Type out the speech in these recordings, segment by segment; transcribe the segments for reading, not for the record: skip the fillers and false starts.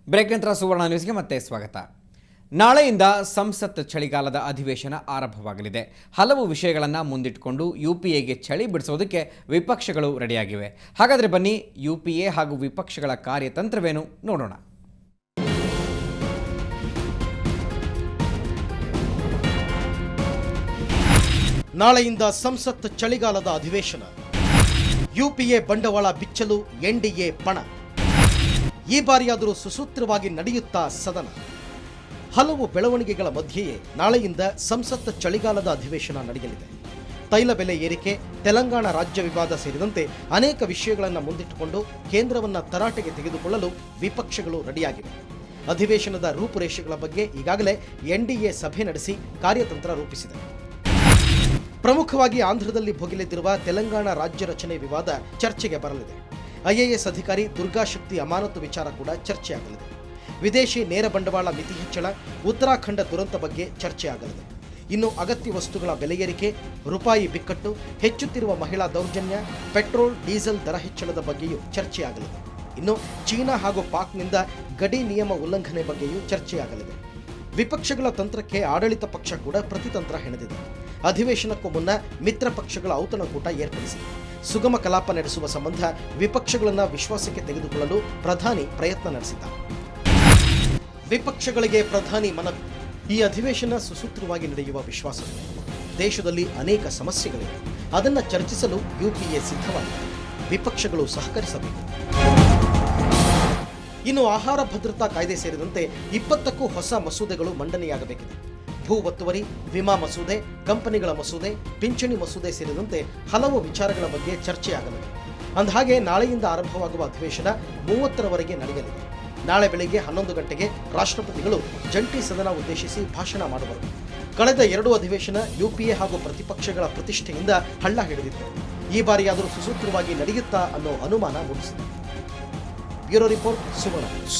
Break ನಂತರ ಸುವರ್ಣ ನ್ಯೂಸ್ಗೆ ಮತ್ತೆ ಸ್ವಾಗತ. ನಾಳೆಯಿಂದ ಸಂಸತ್ ಚಳಿಗಾಲದ ಅಧಿವೇಶನ ಆರಂಭವಾಗಲಿದೆ. ಹಲವು ವಿಷಯಗಳನ್ನು ಮುಂದಿಟ್ಟುಕೊಂಡು ಯುಪಿಎಗೆ ಚಳಿ ಬಿಡಿಸೋದಕ್ಕೆ ವಿಪಕ್ಷಗಳು ರೆಡಿಯಾಗಿವೆ. ಹಾಗಾದರೆ ಬನ್ನಿ, ಯುಪಿಎ ಹಾಗೂ ವಿಪಕ್ಷಗಳ ಕಾರ್ಯತಂತ್ರವೇನು ನೋಡೋಣ. ನಾಳೆಯಿಂದ ಸಂಸತ್ ಚಳಿಗಾಲದ ಅಧಿವೇಶನ. ಯುಪಿಎ ಬಂಡವಾಳ ಬಿಚ್ಚಲು ಎನ್ಡಿಎ ಪಣ. ಈ ಬಾರಿಯಾದರೂ ಸುಸೂತ್ರವಾಗಿ ನಡೆಯುತ್ತಾ ಸದನ. ಹಲವು ಬೆಳವಣಿಗೆಗಳ ಮಧ್ಯೆಯೇ ನಾಳೆಯಿಂದ ಸಂಸತ್ ಚಳಿಗಾಲದ ಅಧಿವೇಶನ ನಡೆಯಲಿದೆ. ತೈಲ ಬೆಲೆ ಏರಿಕೆ, ತೆಲಂಗಾಣ ರಾಜ್ಯ ವಿವಾದ ಸೇರಿದಂತೆ ಅನೇಕ ವಿಷಯಗಳನ್ನು ಮುಂದಿಟ್ಟುಕೊಂಡು ಕೇಂದ್ರವನ್ನು ತರಾಟೆಗೆ ತೆಗೆದುಕೊಳ್ಳಲು ವಿಪಕ್ಷಗಳು ರೆಡಿಯಾಗಿವೆ. ಅಧಿವೇಶನದ ರೂಪುರೇಷೆಗಳ ಬಗ್ಗೆ ಈಗಾಗಲೇ ಎನ್ಡಿಎ ಸಭೆ ನಡೆಸಿ ಕಾರ್ಯತಂತ್ರ ರೂಪಿಸಿದೆ. ಪ್ರಮುಖವಾಗಿ ಆಂಧ್ರದಲ್ಲಿ ಭುಗಿಲೆದ್ದಿರುವ ತೆಲಂಗಾಣ ರಾಜ್ಯ ರಚನೆ ವಿವಾದ ಚರ್ಚೆಗೆ ಬರಲಿದೆ. ಐಎಎಸ್ ಅಧಿಕಾರಿ ದುರ್ಗಾಶಕ್ತಿ ಅಮಾನತು ವಿಚಾರ ಕೂಡ ಚರ್ಚೆಯಾಗಲಿದೆ. ವಿದೇಶಿ ನೇರ ಬಂಡವಾಳ ಮಿತಿ ಹೆಚ್ಚಳ, ಉತ್ತರಾಖಂಡ ದುರಂತ ಬಗ್ಗೆ ಚರ್ಚೆಯಾಗಲಿದೆ. ಇನ್ನು ಅಗತ್ಯ ವಸ್ತುಗಳ ಬೆಲೆ ಏರಿಕೆ, ರೂಪಾಯಿ ಬಿಕ್ಕಟ್ಟು, ಹೆಚ್ಚುತ್ತಿರುವ ಮಹಿಳಾ ದೌರ್ಜನ್ಯ, ಪೆಟ್ರೋಲ್ ಡೀಸೆಲ್ ದರ ಹೆಚ್ಚಳದ ಬಗ್ಗೆಯೂ ಚರ್ಚೆಯಾಗಲಿದೆ. ಇನ್ನು ಚೀನಾ ಹಾಗೂ ಪಾಕ್ನಿಂದ ಗಡಿ ನಿಯಮ ಉಲ್ಲಂಘನೆ ಬಗ್ಗೆಯೂ ಚರ್ಚೆಯಾಗಲಿದೆ. ವಿಪಕ್ಷಗಳ ತಂತ್ರಕ್ಕೆ ಆಡಳಿತ ಪಕ್ಷ ಕೂಡ ಪ್ರತಿತಂತ್ರ ಹೆಣೆದಿದೆ. ಅಧಿವೇಶನಕ್ಕೂ ಮುನ್ನ ಮಿತ್ರ ಪಕ್ಷಗಳ ಔತಣಕೂಟ ಏರ್ಪಡಿಸಿ ಸುಗಮ ಕಲಾಪ ನಡೆಸುವ ಸಂಬಂಧ ವಿಪಕ್ಷಗಳನ್ನು ವಿಶ್ವಾಸಕ್ಕೆ ತೆಗೆದುಕೊಳ್ಳಲು ಪ್ರಧಾನಿ ಪ್ರಯತ್ನ ನಡೆಸಿದ್ದಾರೆ. ವಿಪಕ್ಷಗಳಿಗೆ ಪ್ರಧಾನಿ ಮನವಿ. ಈ ಅಧಿವೇಶನ ಸುಸೂತ್ರವಾಗಿ ನಡೆಯುವ ವಿಶ್ವಾಸವಿದೆ. ದೇಶದಲ್ಲಿ ಅನೇಕ ಸಮಸ್ಯೆಗಳಿವೆ. ಅದನ್ನು ಚರ್ಚಿಸಲು ಯುಪಿಎ ಸಿದ್ಧವಾಗಿದೆ. ವಿಪಕ್ಷಗಳು ಸಹಕರಿಸಬೇಕು. ಇನ್ನು ಆಹಾರ ಭದ್ರತಾ ಕಾಯ್ದೆ ಸೇರಿದಂತೆ 20ಕ್ಕೂ ಹೊಸ ಮಸೂದೆಗಳು ಮಂಡನೆಯಾಗಬೇಕಿದೆ. ಭೂ ಒತ್ತುವರಿ, ವಿಮಾ ಮಸೂದೆ, ಕಂಪನಿಗಳ ಮಸೂದೆ, ಪಿಂಚಣಿ ಮಸೂದೆ ಸೇರಿದಂತೆ ಹಲವು ವಿಚಾರಗಳ ಬಗ್ಗೆ ಚರ್ಚೆಯಾಗಲಿದೆ. ಅಂದಹಾಗೆ ನಾಳೆಯಿಂದ ಆರಂಭವಾಗುವ ಅಧಿವೇಶನ 30ರವರೆಗೆ ನಡೆಯಲಿದೆ. ನಾಳೆ ಬೆಳಗ್ಗೆ 11 ಗಂಟೆಗೆ ರಾಷ್ಟ್ರಪತಿಗಳು ಜಂಟಿ ಸದನ ಉದ್ದೇಶಿಸಿ ಭಾಷಣ ಮಾಡುವರು. ಕಳೆದ 2 ಅಧಿವೇಶನ ಯುಪಿಎ ಹಾಗೂ ಪ್ರತಿಪಕ್ಷಗಳ ಪ್ರತಿಷ್ಠೆಯಿಂದ ಹಳ್ಳ ಹಿಡಿದಿತ್ತು. ಈ ಬಾರಿಯಾದರೂ ಸುಸೂತ್ರವಾಗಿ ನಡೆಯುತ್ತಾ ಅನ್ನೋ ಅನುಮಾನ ಮೂಡಿಸಿದೆ. ಬ್ಯೂರೋ ರಿಪೋರ್ಟ್, ಸುವರ್ಣ ನ್ಯೂಸ್.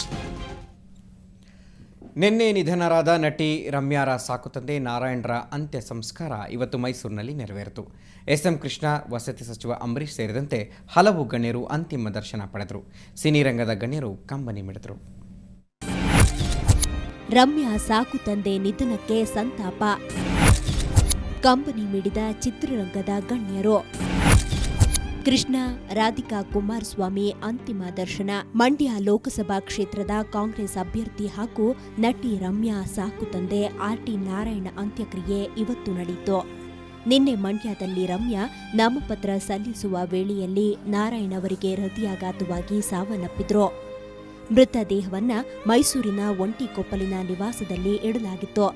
ನಿನ್ನೆ ನಿಧನರಾದ ನಟಿ ರಮ್ಯಾರ ಸಾಕುತಂದೆ ನಾರಾಯಣರ ಅಂತ್ಯ ಸಂಸ್ಕಾರ ಇವತ್ತು ಮೈಸೂರಿನಲ್ಲಿ ನೆರವೇರಿತು. ಎಸ್ಎಂ ಕೃಷ್ಣ, ವಸತಿ ಸಚಿವ ಅಂಬರೀಶ್ ಸೇರಿದಂತೆ ಹಲವು ಗಣ್ಯರು ಅಂತಿಮ ದರ್ಶನ ಪಡೆದರು. ಸಿನಿ ರಂಗದ ಗಣ್ಯರು ಕಂಬನಿ ಮಿಡಿದರು. ರಮ್ಯಾ ಸಾಕುತಂದೆ ನಿಧನಕ್ಕೆ ಸಂತಾಪ, ಕಂಬನಿ ಮಿಡಿದ ಚಿತ್ರರಂಗದ ಗಣ್ಯರು. ಕೃಷ್ಣ, ರಾಧಿಕಾ ಕುಮಾರಸ್ವಾಮಿ ಅಂತಿಮ ದರ್ಶನ. ಮಂಡ್ಯ ಲೋಕಸಭಾ ಕ್ಷೇತ್ರದ ಕಾಂಗ್ರೆಸ್ ಅಭ್ಯರ್ಥಿ ಹಾಗೂ ನಟಿ ರಮ್ಯಾ ಸಾಕುತಂದೆ ಆರ್ಟಿ ನಾರಾಯಣ ಅಂತ್ಯಕ್ರಿಯೆ ಇವತ್ತು ನಡೆಯಿತು. ನಿನ್ನೆ ಮಂಡ್ಯದಲ್ಲಿ ರಮ್ಯಾ ನಾಮಪತ್ರ ಸಲ್ಲಿಸುವ ವೇಳೆಯಲ್ಲಿ ನಾರಾಯಣ್ ಅವರಿಗೆ ಹೃದಯಾಘಾತವಾಗಿ ಸಾವನ್ನಪ್ಪಿದ್ರು. ಮೃತದೇಹವನ್ನ ಮೈಸೂರಿನ ಒಂಟಿಕೊಪ್ಪಲಿನ ನಿವಾಸದಲ್ಲಿ ಇಡಲಾಗಿತ್ತು.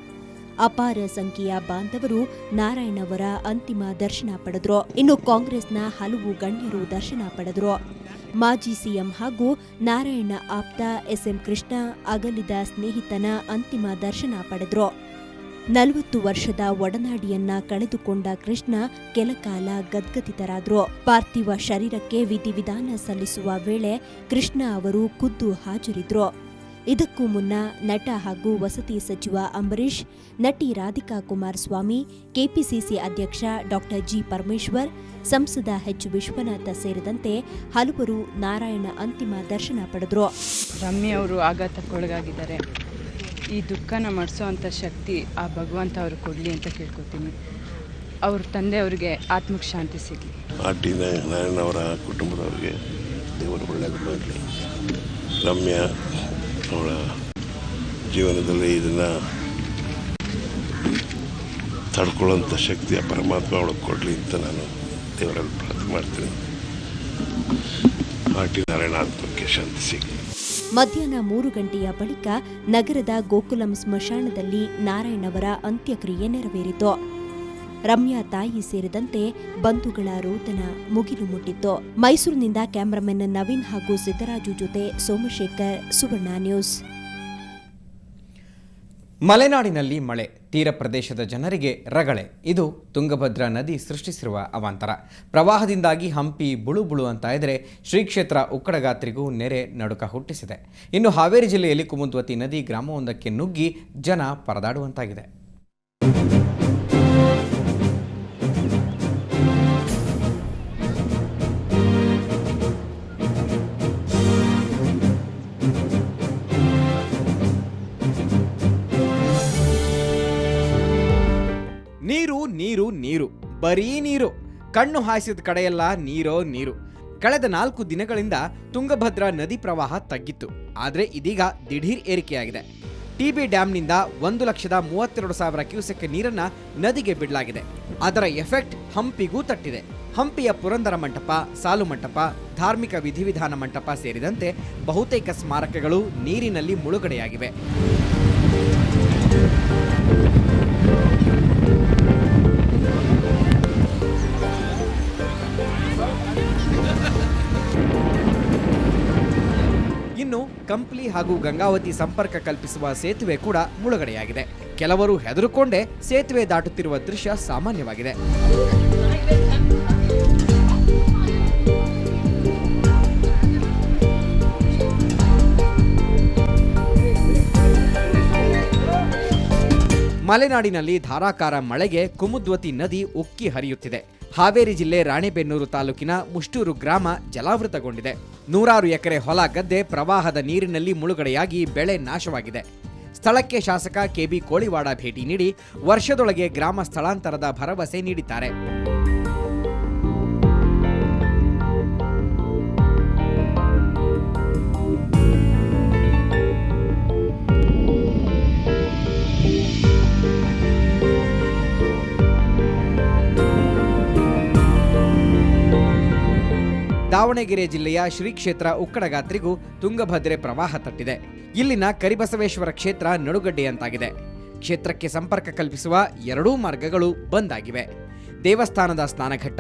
ಅಪಾರ ಸಂಖ್ಯೆಯ ಬಾಂಧವರು ನಾರಾಯಣ್ ಅವರ ಅಂತಿಮ ದರ್ಶನ ಪಡೆದ್ರು. ಇನ್ನು ಕಾಂಗ್ರೆಸ್ನ ಹಲವು ಗಣ್ಯರು ದರ್ಶನ ಪಡೆದರು. ಮಾಜಿ ಸಿಎಂ ಹಾಗೂ ನಾರಾಯಣ ಆಪ್ತ ಎಸ್ಎಂ ಕೃಷ್ಣ ಅಗಲಿದ ಸ್ನೇಹಿತನ ಅಂತಿಮ ದರ್ಶನ ಪಡೆದರು. 40 ವರ್ಷದ ಒಡನಾಡಿಯನ್ನ ಕಳೆದುಕೊಂಡ ಕೃಷ್ಣ ಕೆಲಕಾಲ ಗದ್ಗದಿತರಾದರು. ಪಾರ್ಥಿವ ಶರೀರಕ್ಕೆ ವಿಧಿವಿಧಾನ ಸಲ್ಲಿಸುವ ವೇಳೆ ಕೃಷ್ಣ ಅವರು ಖುದ್ದು ಹಾಜರಿದ್ರು. ಇದಕ್ಕೂ ಮುನ್ನ ನಟ ಹಾಗೂ ವಸತಿ ಸಚಿವ ಅಂಬರೀಶ್, ನಟಿ ರಾಧಿಕಾ ಕುಮಾರಸ್ವಾಮಿ, ಕೆಪಿಸಿಸಿ ಅಧ್ಯಕ್ಷ ಡಾಕ್ಟರ್ ಜಿ ಪರಮೇಶ್ವರ್, ಸಂಸದ ಎಚ್ ವಿಶ್ವನಾಥ ಸೇರಿದಂತೆ ಹಲವರು ನಾರಾಯಣ ಅಂತಿಮ ದರ್ಶನ ಪಡೆದರು. ರಮ್ಯಾ ಅವರು ಆಘಾತಕ್ಕೊಳಗಾಗಿದ್ದಾರೆ. ಈ ದುಃಖನ ಮಾಡಿಸೋವಂಥ ಶಕ್ತಿ ಆ ಭಗವಂತ ಅವರು ಕೊಡಲಿ ಅಂತ ಕೇಳ್ಕೊತೀನಿ. ಅವ್ರ ತಂದೆ ಅವರಿಗೆ ಆತ್ಮಕ್ಕೆ ಶಾಂತಿ ಸಿಗಲಿ. ಆರ್ಟಿ ನಾರಾಯಣ ಅವರ ಕುಟುಂಬದವರಿಗೆ ದೇವರು ಒಳ್ಳೆಯದು ಮಾಡಲಿ. ರಮ್ಯಾ ಅವಳ ಜೀವನದಲ್ಲಿ ಇದನ್ನು ತಡ್ಕೊಳ್ಳೋಂಥ ಶಕ್ತಿ ಆ ಪರಮಾತ್ಮ ಅವಳಿಗೆ ಕೊಡಲಿ ಅಂತ ನಾನು ದೇವರಲ್ಲಿ ಪ್ರಾರ್ಥನೆ ಮಾಡ್ತೀನಿ. ಆರ್ಟಿ ನಾರಾಯಣ ಆತ್ಮಕ್ಕೆ ಶಾಂತಿ ಸಿಗಲಿ. ಮಧ್ಯಾಹ್ನ 3 ಗಂಟೆಯ ಬಳಿಕ ನಗರದ ಗೋಕುಲಂ ಸ್ಮಶಾನದಲ್ಲಿ ನಾರಾಯಣ್ ಅವರ ಅಂತ್ಯಕ್ರಿಯೆ ನೆರವೇರಿತು. ರಮ್ಯಾ ತಾಯಿ ಸೇರಿದಂತೆ ಬಂಧುಗಳ ರೋದನ ಮುಗಿಲು ಮುಟ್ಟಿತ್ತು. ಮೈಸೂರಿನಿಂದ ಕ್ಯಾಮರಾಮನ್ ನವೀನ್ ಹಾಗೂ ಸಿದ್ದರಾಜು ಜೊತೆ ಸೋಮಶೇಖರ್, ಸುವರ್ಣ ನ್ಯೂಸ್. ಮಲೆನಾಡಿನಲ್ಲಿ ಮಳೆ, ತೀರ ಪ್ರದೇಶದ ಜನರಿಗೆ ರಗಳೆ. ಇದು ತುಂಗಭದ್ರಾ ನದಿ ಸೃಷ್ಟಿಸಿರುವ ಅವಾಂತರ. ಪ್ರವಾಹದಿಂದಾಗಿ ಹಂಪಿ ಬುಳು ಅಂತ ಇದ್ದರೆ ಶ್ರೀ ಕ್ಷೇತ್ರ ಉಕ್ಕಡಗಾತ್ರಿಗೂ ನೆರೆ ನಡುಕ ಹುಟ್ಟಿಸಿದೆ. ಇನ್ನು ಹಾವೇರಿ ಜಿಲ್ಲೆಯಲ್ಲಿ ಕುಮುದ್ವತಿ ನದಿ ಗ್ರಾಮವೊಂದಕ್ಕೆ ನುಗ್ಗಿ ಜನ ಪರದಾಡುವಂತಾಗಿದೆ. ನೀರು ನೀರು ನೀರು ಬರೀ ನೀರು, ಕಣ್ಣು ಹಾಯಿಸಿದ ಕಡೆಯೆಲ್ಲ ನೀರೋ ನೀರು. ಕಳೆದ 4 ದಿನಗಳಿಂದ ತುಂಗಭದ್ರಾ ನದಿ ಪ್ರವಾಹ ತಗ್ಗಿತ್ತು. ಆದರೆ ಇದೀಗ ದಿಢೀರ್ ಏರಿಕೆಯಾಗಿದೆ. ಟಿಬಿ ಡ್ಯಾಂನಿಂದ 1,32,000 ಕ್ಯೂಸೆಕ್ ನೀರನ್ನ ನದಿಗೆ ಬಿಡಲಾಗಿದೆ. ಅದರ ಎಫೆಕ್ಟ್ ಹಂಪಿಗೂ ತಟ್ಟಿದೆ. ಹಂಪಿಯ ಪುರಂದರ ಮಂಟಪ, ಸಾಲು ಮಂಟಪ, ಧಾರ್ಮಿಕ ವಿಧಿವಿಧಾನ ಮಂಟಪ ಸೇರಿದಂತೆ ಬಹುತೇಕ ಸ್ಮಾರಕಗಳು ನೀರಿನಲ್ಲಿ ಮುಳುಗಡೆಯಾಗಿವೆ. ಇನ್ನು ಕಂಪ್ಲಿ ಹಾಗೂ ಗಂಗಾವತಿ ಸಂಪರ್ಕ ಕಲ್ಪಿಸುವ ಸೇತುವೆ ಕೂಡ ಮುಳುಗಡೆಯಾಗಿದೆ. ಕೆಲವರು ಹೆದರುಕೊಂಡೇ ಸೇತುವೆ ದಾಟುತ್ತಿರುವ ದೃಶ್ಯ ಸಾಮಾನ್ಯವಾಗಿದೆ. ಮಲೆನಾಡಿನಲ್ಲಿ ಧಾರಾಕಾರ ಮಳೆಗೆ ಕುಮುದ್ವತಿ ನದಿ ಉಕ್ಕಿ ಹರಿಯುತ್ತಿದೆ. ಹಾವೇರಿ ಜಿಲ್ಲೆ ರಾಣೆಬೆನ್ನೂರು ತಾಲೂಕಿನ ಮುಷ್ಟೂರು ಗ್ರಾಮ ಜಲಾವೃತಗೊಂಡಿದೆ. 100 ಎಕರೆ ಹೊಲ ಗದ್ದೆ ಪ್ರವಾಹದ ನೀರಿನಲ್ಲಿ ಮುಳುಗಡೆಯಾಗಿ ಬೆಳೆ ನಾಶವಾಗಿದೆ. ಸ್ಥಳಕ್ಕೆ ಶಾಸಕ ಕೆಬಿ ಕೋಳಿವಾಡ ಭೇಟಿ ನೀಡಿ ವರ್ಷದೊಳಗೆ ಗ್ರಾಮ ಸ್ಥಳಾಂತರದ ಭರವಸೆ ನೀಡಿದ್ದಾರೆ. ದಾವಣಗೆರೆ ಜಿಲ್ಲೆಯ ಶ್ರೀ ಕ್ಷೇತ್ರ ಉಕ್ಕಡಗಾತ್ರಿಗೂ ತುಂಗಭದ್ರೆ ಪ್ರವಾಹ ತಟ್ಟಿದೆ. ಇಲ್ಲಿನ ಕರಿಬಸವೇಶ್ವರ ಕ್ಷೇತ್ರ ನಡುಗಡ್ಡೆಯಂತಾಗಿದೆ. ಕ್ಷೇತ್ರಕ್ಕೆ ಸಂಪರ್ಕ ಕಲ್ಪಿಸುವ 2 ಮಾರ್ಗಗಳು ಬಂದ್ ಆಗಿವೆ. ದೇವಸ್ಥಾನದ ಸ್ನಾನಘಟ್ಟ,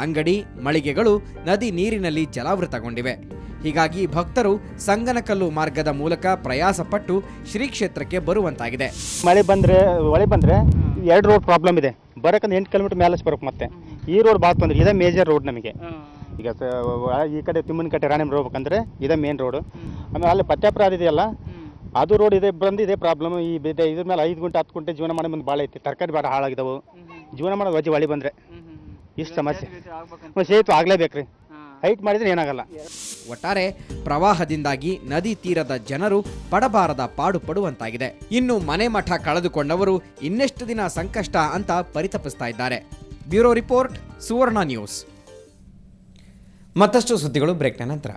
ಅಂಗಡಿ, ಮಳಿಗೆಗಳು ನದಿ ನೀರಿನಲ್ಲಿ ಜಲಾವೃತಗೊಂಡಿವೆ. ಹೀಗಾಗಿ ಭಕ್ತರು ಸಂಗನಕಲ್ಲು ಮಾರ್ಗದ ಮೂಲಕ ಪ್ರಯಾಸಪಟ್ಟು ಶ್ರೀ ಕ್ಷೇತ್ರಕ್ಕೆ ಬರುವಂತಾಗಿದೆ. ಮಳೆ ಬಂದರೆ 2 ರೋಡ್ ಪ್ರಾಬ್ಲಮ್ ಇದೆ. ಬರೋಕಂದ್ರೆ 8 ಕಿಲೋಮೀಟರ್ ಮೇಲೆ ಬರೋಕೆ ಮತ್ತೆ ಈ ರೋಡ್ ಭಾಳ ತೊಂದರೆ. ಇದೇ ಮೇಜರ್ ರೋಡ್ ನಮಗೆ. ಈಗ ಈ ಕಡೆ ತಿಮ್ಮನಕಟ್ಟೆ ರಾಣಿಬೆನ್ನೂರು ಹೋಗ್ಬೇಕಂದ್ರೆ ಇದೇ ಮೇನ್ ರೋಡು. ಆಮೇಲೆ ಅಲ್ಲಿ ಪತ್ಯಾಪುರ ಇದೆಯಲ್ಲ, ಅದು ರೋಡ್ ಇದೆ ಬಂದು ಇದೇ ಪ್ರಾಬ್ಲಮ್. ಇದ್ರ ಮೇಲೆ 5 ಗಂಟೆ 10 ಗಂಟೆ ಜೀವನ ಮಾಡಿ ಮುಂದೆ ಭಾಳ ಐತಿ. ತರಕಾರಿ ಭಾಳ ಹಾಳಾಗಿದ್ದಾವೆ. ಜೀವನ ಮಾಡೋದು ವಜ್ಜೆ ಹೊಳಿ ಬಂದರೆ ಇಷ್ಟು ಸಮಸ್ಯೆ. ಸೇತು ಆಗಲೇಬೇಕ್ರಿ. ಹೈಟ್ ಮಾಡಿದ್ರೆ ಏನಾಗಲ್ಲ. ಒಟ್ಟಾರೆ ಪ್ರವಾಹದಿಂದಾಗಿ ನದಿ ತೀರದ ಜನರು ಪಡಬಾರದ ಪಾಡು ಪಡುವಂತಾಗಿದೆ. ಇನ್ನು ಮನೆ ಮಠ ಕಳೆದುಕೊಂಡವರು ಇನ್ನೆಷ್ಟು ದಿನ ಸಂಕಷ್ಟ ಅಂತ ಪರಿತಪಿಸ್ತಾ ಇದ್ದಾರೆ. ಬ್ಯೂರೋ ರಿಪೋರ್ಟ್, ಸುವರ್ಣ ನ್ಯೂಸ್. ಮತ್ತಷ್ಟು ಸುದ್ದಿಗಳು ಬ್ರೇಕ್ನ ನಂತರ.